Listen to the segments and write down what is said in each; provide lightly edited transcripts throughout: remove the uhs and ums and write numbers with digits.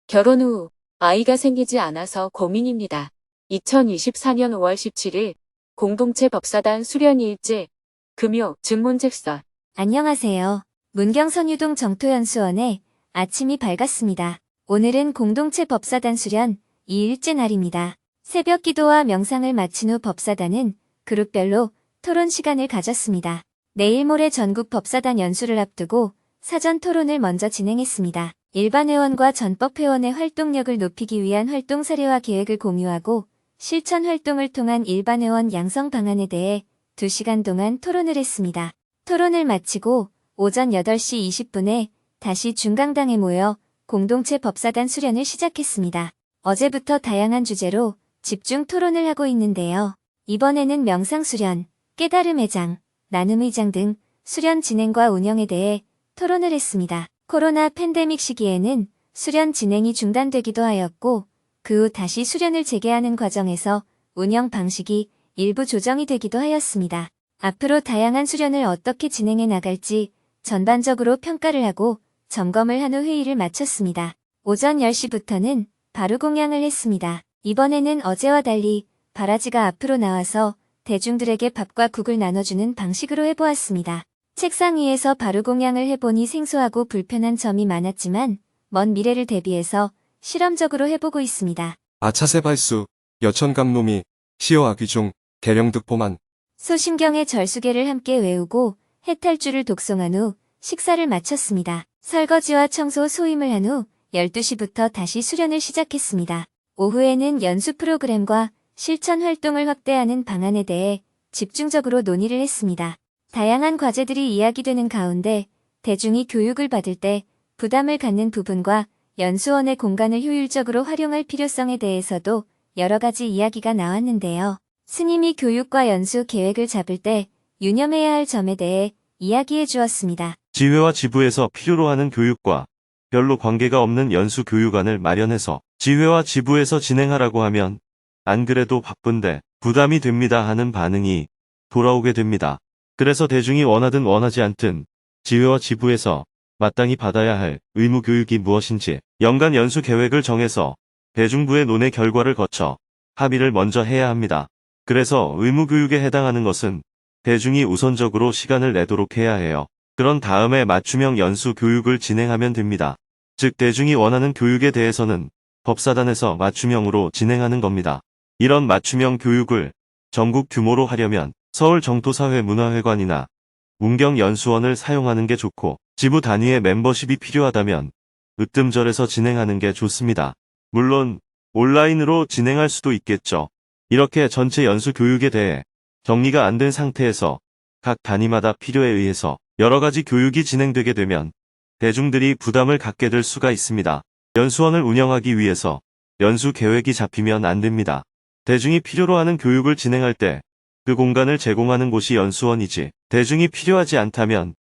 결혼 후 아이가 생기지 않아서 고민입니다. 2024년 5월 17일 공동체 법사단 수련일제 금요 증문즉설. 안녕하세요. 문경선유동 정토연수원의 아침이 밝았습니다. 오늘은 공동체 법사단 수련 2일째 날입니다. 새벽 기도와 명상을 마친 후 법사단은 그룹별로 토론 시간을 가졌습니다. 내일 모레 전국 법사단 연수를 앞두고 사전 토론을 먼저 진행했습니다. 일반 회원과 전법 회원의 활동력을 높이기 위한 활동 사례와 계획을 공유하고 실천 활동을 통한 일반 회원 양성 방안에 대해 2시간 동안 토론을 했습니다. 토론을 마치고 오전 8시 20분에 다시 중강당에 모여 공동체 법사단 수련을 시작했습니다. 어제부터 다양한 주제로 집중 토론을 하고 있는데요. 이번에는 명상 수련, 깨달음의 장, 나눔의 장 등 수련 진행과 운영에 대해 토론을 했습니다. 코로나 팬데믹 시기에는 수련 진행이 중단되기도 하였고 그 후 다시 수련을 재개하는 과정에서 운영 방식이 일부 조정이 되기도 하였습니다. 앞으로 다양한 수련을 어떻게 진행해 나갈지 전반적으로 평가를 하고 점검을 한 후 회의를 마쳤습니다. 오전 10시부터는 바루공양을 했습니다. 이번에는 어제와 달리 바라지가 앞으로 나와서 대중들에게 밥과 국을 나눠주는 방식으로 해보았습니다. 책상 위에서 바루공양을 해보니 생소하고 불편한 점이 많았지만 먼 미래를 대비해서 실험적으로 해보고 있습니다. 아차세발수, 여천감놈이, 시어아귀중, 대령득포만. 소심경의 절수계를 함께 외우고 해탈주를 독송한 후 식사를 마쳤습니다. 설거지와 청소 소임을 한 후 12시부터 다시 수련을 시작했습니다. 오후에는 연수 프로그램과 실천 활동을 확대하는 방안에 대해 집중적으로 논의를 했습니다. 다양한 과제들이 이야기되는 가운데 대중이 교육을 받을 때 부담을 갖는 부분과 연수원의 공간을 효율적으로 활용할 필요성에 대해서도 여러 가지 이야기가 나왔는데요. 스님이 교육과 연수 계획을 잡을 때 유념해야 할 점에 대해 이야기해 주었습니다. 지회와 지부에서 필요로 하는 교육과 별로 관계가 없는 연수 교육안을 마련해서 지회와 지부에서 진행하라고 하면 안 그래도 바쁜데 부담이 됩니다 하는 반응이 돌아오게 됩니다. 그래서 대중이 원하든 원하지 않든 지회와 지부에서 마땅히 받아야 할 의무 교육이 무엇인지 연간 연수 계획을 정해서 대중부의 논의 결과를 거쳐 합의를 먼저 해야 합니다. 그래서 의무 교육에 해당하는 것은 대중이 우선적으로 시간을 내도록 해야 해요. 그런 다음에 맞춤형 연수 교육을 진행하면 됩니다. 즉 대중이 원하는 교육에 대해서는 법사단에서 맞춤형으로 진행하는 겁니다. 이런 맞춤형 교육을 전국 규모로 하려면 서울 정토사회 문화회관이나 문경연수원을 사용하는 게 좋고 지부 단위의 멤버십이 필요하다면 으뜸절에서 진행하는 게 좋습니다. 물론 온라인으로 진행할 수도 있겠죠. 이렇게 전체 연수 교육에 대해 정리가 안 된 상태에서 각 단위마다 필요에 의해서 여러 가지 교육이 진행되게 되면 대중들이 부담을 갖게 될 수가 있습니다. 연수원을 운영하기 위해서 연수 계획이 잡히면 안 됩니다. 대중이 필요로 하는 교육을 진행할 때 그 공간을 제공하는 곳이 연수원이지 대중이 필요하지 않다면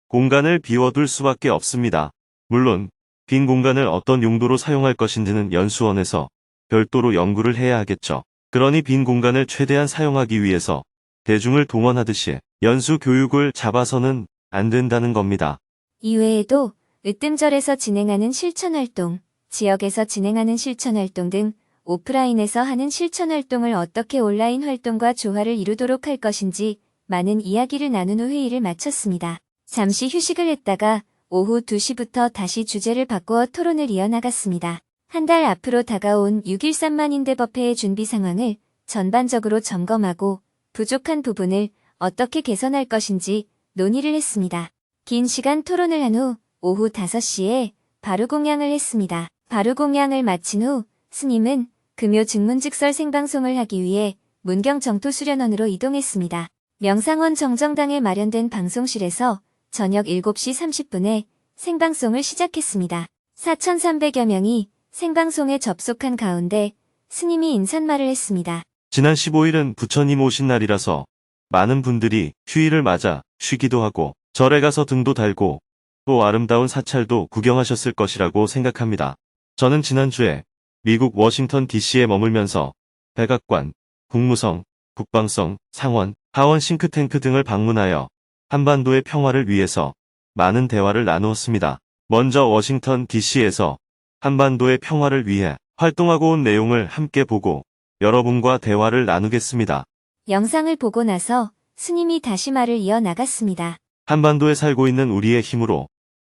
공간을 비워둘 수밖에 없습니다. 물론 빈 공간을 어떤 용도로 사용할 것인지는 연수원에서 별도로 연구를 해야 하겠죠. 그러니 빈 공간을 최대한 사용하기 위해서 대중을 동원하듯이 연수 교육을 잡아서는 안 된다는 겁니다. 이외에도 으뜸절에서 진행하는 실천활동, 지역에서 진행하는 실천활동 등 오프라인에서 하는 실천활동을 어떻게 온라인 활동과 조화를 이루도록 할 것인지 많은 이야기를 나눈 후 회의를 마쳤습니다. 잠시 휴식을 했다가 오후 2시부터 다시 주제를 바꾸어 토론을 이어나갔습니다. 한 달 앞으로 다가온 6.13만인대법회의 준비 상황을 전반적으로 점검하고 부족한 부분을 어떻게 개선할 것인지 논의를 했습니다. 긴 시간 토론을 한 후 오후 5시에 바루공양을 했습니다. 바루공양을 마친 후 스님은 금요 증문즉설 생방송을 하기 위해 문경 정토수련원으로 이동했습니다. 명상원 정정당에 마련된 방송실에서 저녁 7시 30분에 생방송을 시작했습니다. 4,300여 명이 생방송에 접속한 가운데 스님이 인사말을 했습니다. 지난 15일은 부처님 오신 날이라서 많은 분들이 휴일을 맞아 쉬기도 하고 절에 가서 등도 달고 또 아름다운 사찰도 구경하셨을 것이라고 생각합니다. 저는 지난주에 미국 워싱턴 DC에 머물면서 백악관, 국무성, 국방성, 상원, 하원 싱크탱크 등을 방문하여 한반도의 평화를 위해서 많은 대화를 나누었습니다. 먼저 워싱턴 DC에서 한반도의 평화를 위해 활동하고 온 내용을 함께 보고 여러분과 대화를 나누겠습니다. 영상을 보고 나서 스님이 다시 말을 이어나갔습니다. 한반도에 살고 있는 우리의 힘으로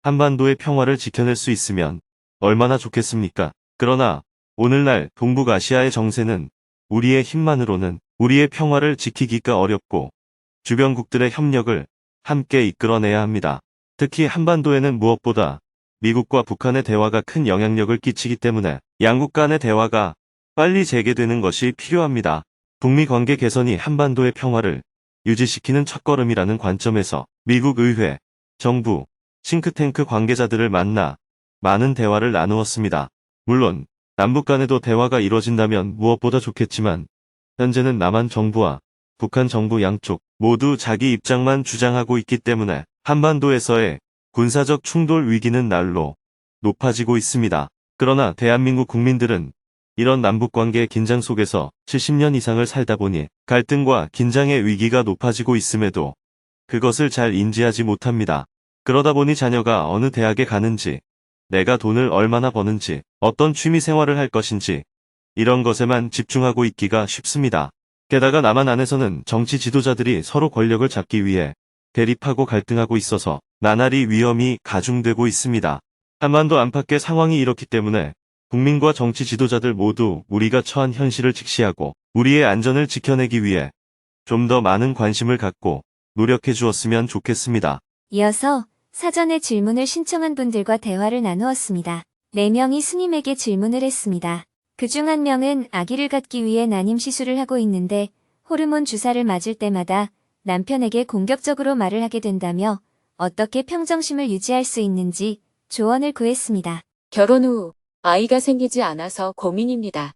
한반도의 평화를 지켜낼 수 있으면 얼마나 좋겠습니까? 그러나 오늘날 동북아시아의 정세는 우리의 힘만으로는 우리의 평화를 지키기가 어렵고 주변국들의 협력을 함께 이끌어내야 합니다. 특히 한반도에는 무엇보다 미국과 북한의 대화가 큰 영향력을 끼치기 때문에 양국 간의 대화가 빨리 재개되는 것이 필요합니다. 북미 관계 개선이 한반도의 평화를 유지시키는 첫걸음이라는 관점에서 미국 의회, 정부, 싱크탱크 관계자들을 만나 많은 대화를 나누었습니다. 물론 남북 간에도 대화가 이뤄진다면 무엇보다 좋겠지만 현재는 남한 정부와 북한 정부 양쪽 모두 자기 입장만 주장하고 있기 때문에 한반도에서의 군사적 충돌 위기는 날로 높아지고 있습니다. 그러나 대한민국 국민들은 이런 남북관계의 긴장 속에서 70년 이상을 살다 보니 갈등과 긴장의 위기가 높아지고 있음에도 그것을 잘 인지하지 못합니다. 그러다 보니 자녀가 어느 대학에 가는지, 내가 돈을 얼마나 버는지, 어떤 취미 생활을 할 것인지 이런 것에만 집중하고 있기가 쉽습니다. 게다가 남한 안에서는 정치 지도자들이 서로 권력을 잡기 위해 대립하고 갈등하고 있어서 나날이 위험이 가중되고 있습니다. 한반도 안팎의 상황이 이렇기 때문에 국민과 정치 지도자들 모두 우리가 처한 현실을 직시하고 우리의 안전을 지켜내기 위해 좀 더 많은 관심을 갖고 노력해 주었으면 좋겠습니다. 이어서 사전에 질문을 신청한 분들과 대화를 나누었습니다. 4명이 스님에게 질문을 했습니다. 그중 한 명은 아기를 갖기 위해 난임 시술을 하고 있는데 호르몬 주사를 맞을 때마다 남편에게 공격적으로 말을 하게 된다며 어떻게 평정심을 유지할 수 있는지 조언을 구했습니다. 결혼 후 아이가 생기지 않아서 고민입니다.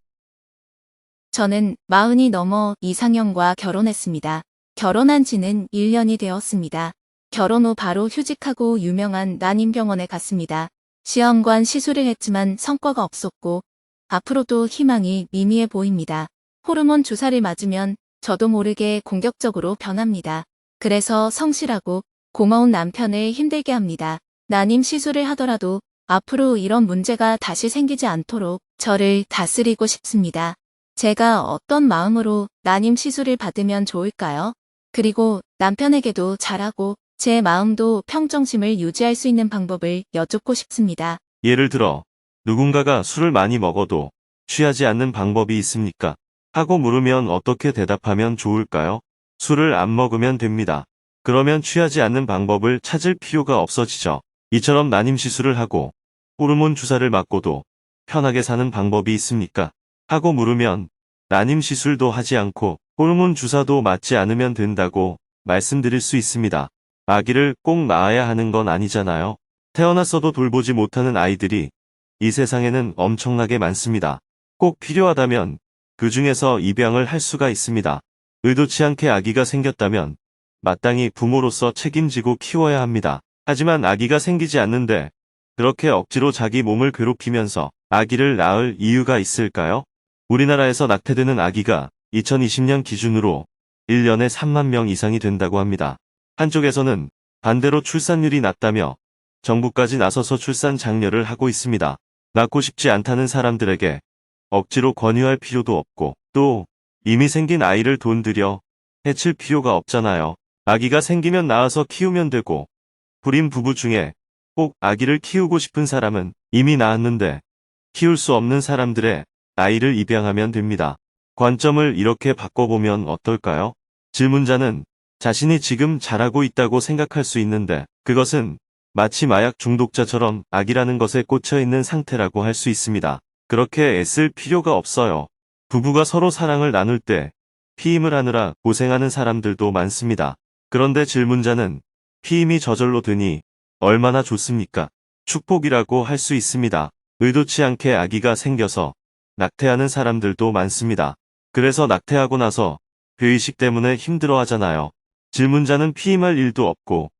저는 40이 넘어 이상형과 결혼했습니다. 결혼한 지는 1년이 되었습니다. 결혼 후 바로 휴직하고 유명한 난임병원에 갔습니다. 시험관 시술을 했지만 성과가 없었고 앞으로도 희망이 미미해 보입니다. 호르몬 주사를 맞으면 저도 모르게 공격적으로 변합니다. 그래서 성실하고 고마운 남편을 힘들게 합니다. 난임 시술을 하더라도 앞으로 이런 문제가 다시 생기지 않도록 저를 다스리고 싶습니다. 제가 어떤 마음으로 난임 시술을 받으면 좋을까요? 그리고 남편에게도 잘하고 제 마음도 평정심을 유지할 수 있는 방법을 여쭙고 싶습니다. 예를 들어 누군가가 술을 많이 먹어도 취하지 않는 방법이 있습니까? 하고 물으면 어떻게 대답하면 좋을까요? 술을 안 먹으면 됩니다. 그러면 취하지 않는 방법을 찾을 필요가 없어지죠. 이처럼 난임 시술을 하고 호르몬 주사를 맞고도 편하게 사는 방법이 있습니까? 하고 물으면 난임 시술도 하지 않고 호르몬 주사도 맞지 않으면 된다고 말씀드릴 수 있습니다. 아기를 꼭 낳아야 하는 건 아니잖아요. 태어났어도 돌보지 못하는 아이들이 이 세상에는 엄청나게 많습니다. 꼭 필요하다면 그 중에서 입양을 할 수가 있습니다. 의도치 않게 아기가 생겼다면 마땅히 부모로서 책임지고 키워야 합니다. 하지만 아기가 생기지 않는데 그렇게 억지로 자기 몸을 괴롭히면서 아기를 낳을 이유가 있을까요? 우리나라에서 낙태되는 아기가 2020년 기준으로 1년에 3만 명 이상이 된다고 합니다. 한쪽에서는 반대로 출산율이 낮다며 정부까지 나서서 출산 장려를 하고 있습니다. 낳고 싶지 않다는 사람들에게 억지로 권유할 필요도 없고 또 이미 생긴 아이를 돈 들여 해칠 필요가 없잖아요. 아기가 생기면 낳아서 키우면 되고 불임 부부 중에 꼭 아기를 키우고 싶은 사람은 이미 낳았는데 키울 수 없는 사람들의 아이를 입양하면 됩니다. 관점을 이렇게 바꿔보면 어떨까요? 질문자는 자신이 지금 잘하고 있다고 생각할 수 있는데 그것은 마치 마약 중독자처럼 악이라는 것에 꽂혀 있는 상태라고 할 수 있습니다. 그렇게 애쓸 필요가 없어요. 부부가 서로 사랑을 나눌 때 피임을 하느라 고생하는 사람들도 많습니다. 그런데 질문자는 피임이 저절로 되니 얼마나 좋습니까? 축복이라고 할 수 있습니다. 의도치 않게 아기가 생겨서 낙태하는 사람들도 많습니다. 그래서 낙태하고 나서 죄의식 때문에 힘들어하잖아요. 질문자는 피임할 일도 없고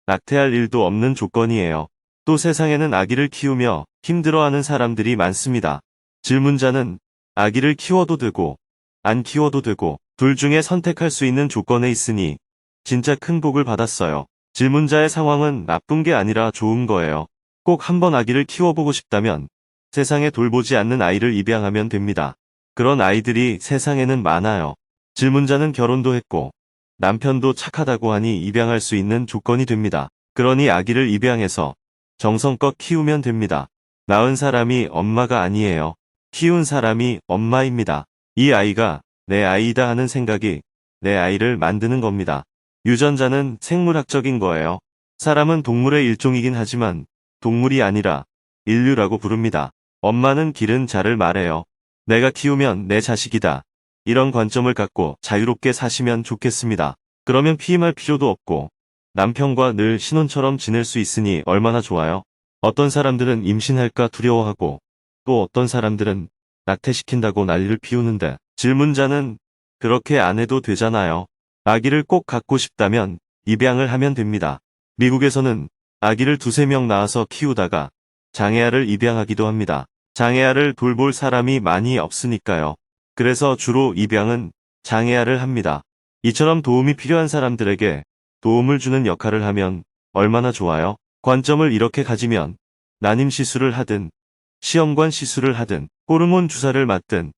낙태할 일도 없는 조건이에요. 또 세상에는 아기를 키우며 힘들어하는 사람들이 많습니다. 질문자는 아기를 키워도 되고 안 키워도 되고 둘 중에 선택할 수 있는 조건에 있으니 진짜 큰 복을 받았어요. 질문자의 상황은 나쁜 게 아니라 좋은 거예요. 꼭 한번 아기를 키워보고 싶다면 세상에 돌보지 않는 아이를 입양하면 됩니다. 그런 아이들이 세상에는 많아요. 질문자는 결혼도 했고 남편도 착하다고 하니 입양할 수 있는 조건이 됩니다. 그러니 아기를 입양해서 정성껏 키우면 됩니다. 낳은 사람이 엄마가 아니에요. 키운 사람이 엄마입니다. 이 아이가 내 아이다 하는 생각이 내 아이를 만드는 겁니다. 유전자는 생물학적인 거예요. 사람은 동물의 일종이긴 하지만 동물이 아니라 인류라고 부릅니다. 엄마는 기른 자를 말해요. 내가 키우면 내 자식이다. 이런 관점을 갖고 자유롭게 사시면 좋겠습니다. 그러면 피임할 필요도 없고 남편과 늘 신혼처럼 지낼 수 있으니 얼마나 좋아요. 어떤 사람들은 임신할까 두려워하고 또 어떤 사람들은 낙태시킨다고 난리를 피우는데 질문자는 그렇게 안 해도 되잖아요. 아기를 꼭 갖고 싶다면 입양을 하면 됩니다. 미국에서는 아기를 2~3명 낳아서 키우다가 장애아를 입양하기도 합니다. 장애아를 돌볼 사람이 많이 없으니까요. 그래서 주로 입양은 장애아를 합니다. 이처럼 도움이 필요한 사람들에게 도움을 주는 역할을 하면 얼마나 좋아요? 관점을 이렇게 가지면 난임 시술을 하든 시험관 시술을 하든 호르몬 주사를 맞든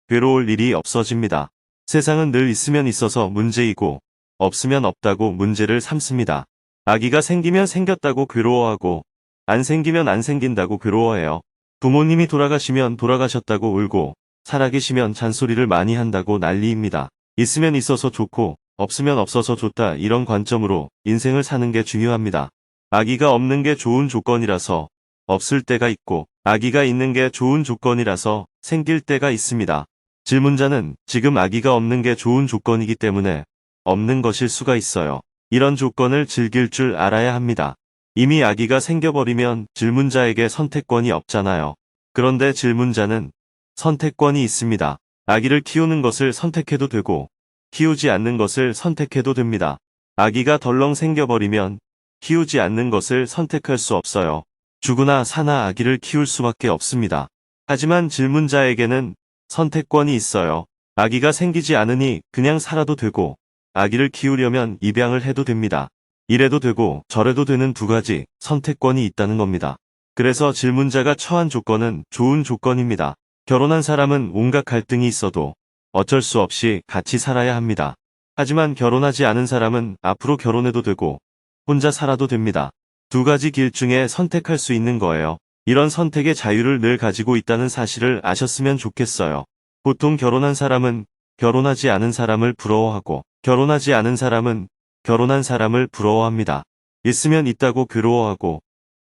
괴로울 일이 없어집니다. 세상은 늘 있으면 있어서 문제이고 없으면 없다고 문제를 삼습니다. 아기가 생기면 생겼다고 괴로워하고 안 생기면 안 생긴다고 괴로워해요. 부모님이 돌아가시면 돌아가셨다고 울고 살아계시면 잔소리를 많이 한다고 난리입니다. 있으면 있어서 좋고 없으면 없어서 좋다 이런 관점으로 인생을 사는 게 중요합니다. 아기가 없는 게 좋은 조건이라서 없을 때가 있고 아기가 있는 게 좋은 조건이라서 생길 때가 있습니다. 질문자는 지금 아기가 없는 게 좋은 조건이기 때문에 없는 것일 수가 있어요. 이런 조건을 즐길 줄 알아야 합니다. 이미 아기가 생겨버리면 질문자에게 선택권이 없잖아요. 그런데 질문자는 선택권이 있습니다. 아기를 키우는 것을 선택해도 되고 키우지 않는 것을 선택해도 됩니다. 아기가 덜렁 생겨버리면 키우지 않는 것을 선택할 수 없어요. 죽으나 사나 아기를 키울 수밖에 없습니다. 하지만 질문자에게는 선택권이 있어요. 아기가 생기지 않으니 그냥 살아도 되고 아기를 키우려면 입양을 해도 됩니다. 이래도 되고 저래도 되는 두 가지 선택권이 있다는 겁니다. 그래서 질문자가 처한 조건은 좋은 조건입니다. 결혼한 사람은 온갖 갈등이 있어도 어쩔 수 없이 같이 살아야 합니다. 하지만 결혼하지 않은 사람은 앞으로 결혼해도 되고 혼자 살아도 됩니다. 두 가지 길 중에 선택할 수 있는 거예요. 이런 선택의 자유를 늘 가지고 있다는 사실을 아셨으면 좋겠어요. 보통 결혼한 사람은 결혼하지 않은 사람을 부러워하고 결혼하지 않은 사람은 결혼한 사람을 부러워합니다. 있으면 있다고 괴로워하고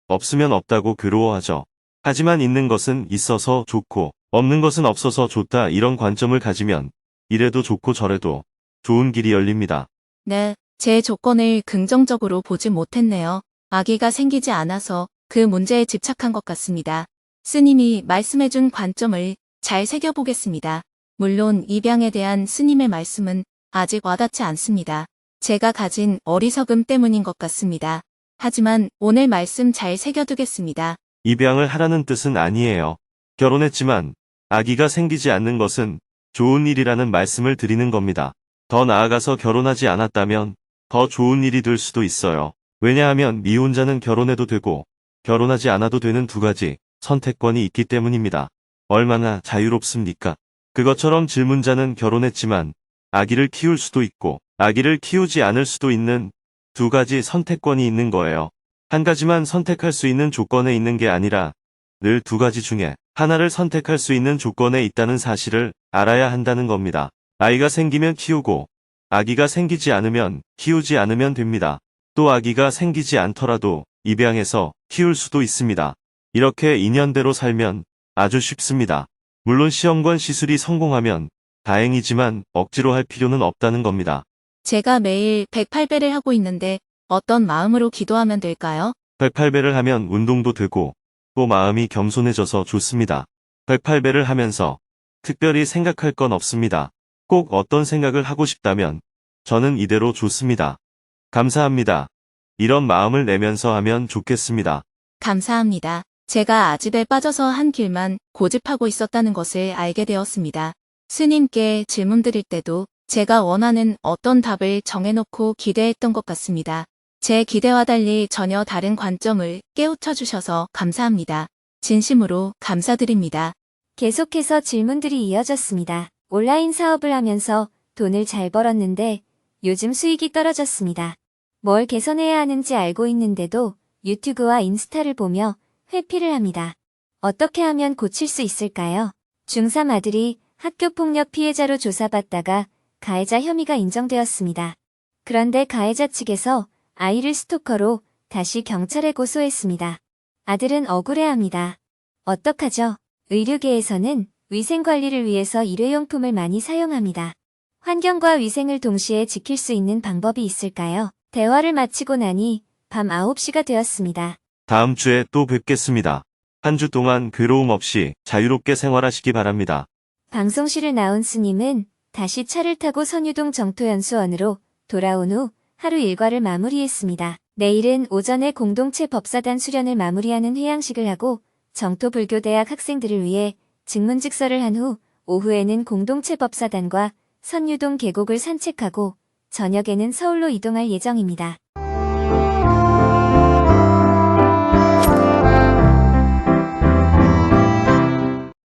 없으면 없다고 괴로워하죠. 하지만 있는 것은 있어서 좋고 없는 것은 없어서 좋다 이런 관점을 가지면 이래도 좋고 저래도 좋은 길이 열립니다. 네, 제 조건을 긍정적으로 보지 못했네요. 아기가 생기지 않아서 그 문제에 집착한 것 같습니다. 스님이 말씀해준 관점을 잘 새겨보겠습니다. 물론 입양에 대한 스님의 말씀은 아직 와닿지 않습니다. 제가 가진 어리석음 때문인 것 같습니다. 하지만 오늘 말씀 잘 새겨두겠습니다. 입양을 하라는 뜻은 아니에요. 결혼했지만 아기가 생기지 않는 것은 좋은 일이라는 말씀을 드리는 겁니다. 더 나아가서 결혼하지 않았다면 더 좋은 일이 될 수도 있어요. 왜냐하면 미혼자는 결혼해도 되고 결혼하지 않아도 되는 두 가지 선택권이 있기 때문입니다. 얼마나 자유롭습니까? 그것처럼 질문자는 결혼했지만 아기를 키울 수도 있고 아기를 키우지 않을 수도 있는 두 가지 선택권이 있는 거예요. 한 가지만 선택할 수 있는 조건에 있는 게 아니라 늘 두 가지 중에 하나를 선택할 수 있는 조건에 있다는 사실을 알아야 한다는 겁니다. 아이가 생기면 키우고 아기가 생기지 않으면 키우지 않으면 됩니다. 또 아기가 생기지 않더라도 입양해서 키울 수도 있습니다. 이렇게 인연대로 살면 아주 쉽습니다. 물론 시험관 시술이 성공하면 다행이지만 억지로 할 필요는 없다는 겁니다. 제가 매일 108배를 하고 있는데 어떤 마음으로 기도하면 될까요? 108배를 하면 운동도 되고 또 마음이 겸손해져서 좋습니다. 108배를 하면서 특별히 생각할 건 없습니다. 꼭 어떤 생각을 하고 싶다면 저는 이대로 좋습니다. 감사합니다. 이런 마음을 내면서 하면 좋겠습니다. 감사합니다. 제가 아집에 빠져서 한 길만 고집하고 있었다는 것을 알게 되었습니다. 스님께 질문 드릴 때도 제가 원하는 어떤 답을 정해놓고 기대했던 것 같습니다. 제 기대와 달리 전혀 다른 관점을 깨우쳐 주셔서 감사합니다. 진심으로 감사드립니다. 계속해서 질문들이 이어졌습니다. 온라인 사업을 하면서 돈을 잘 벌었는데 요즘 수익이 떨어졌습니다. 뭘 개선해야 하는지 알고 있는데도 유튜브와 인스타를 보며 회피를 합니다. 어떻게 하면 고칠 수 있을까요? 중3 아들이 학교폭력 피해자로 조사받다가 가해자 혐의가 인정되었습니다. 그런데 가해자 측에서 아이를 스토커로 다시 경찰에 고소했습니다. 아들은 억울해합니다. 어떡하죠? 의료계에서는 위생관리를 위해서 일회용품을 많이 사용합니다. 환경과 위생을 동시에 지킬 수 있는 방법이 있을까요? 대화를 마치고 나니 밤 9시가 되었습니다. 다음 주에 또 뵙겠습니다. 한 주 동안 괴로움 없이 자유롭게 생활하시기 바랍니다. 방송실을 나온 스님은 다시 차를 타고 선유동 정토연수원으로 돌아온 후 하루 일과를 마무리했습니다. 내일은 오전에 공동체 법사단 수련을 마무리하는 회양식을 하고 정토불교대학 학생들을 위해 증문즉서를 한 후 오후에는 공동체 법사단과 선유동 계곡을 산책하고 저녁에는 서울로 이동할 예정입니다.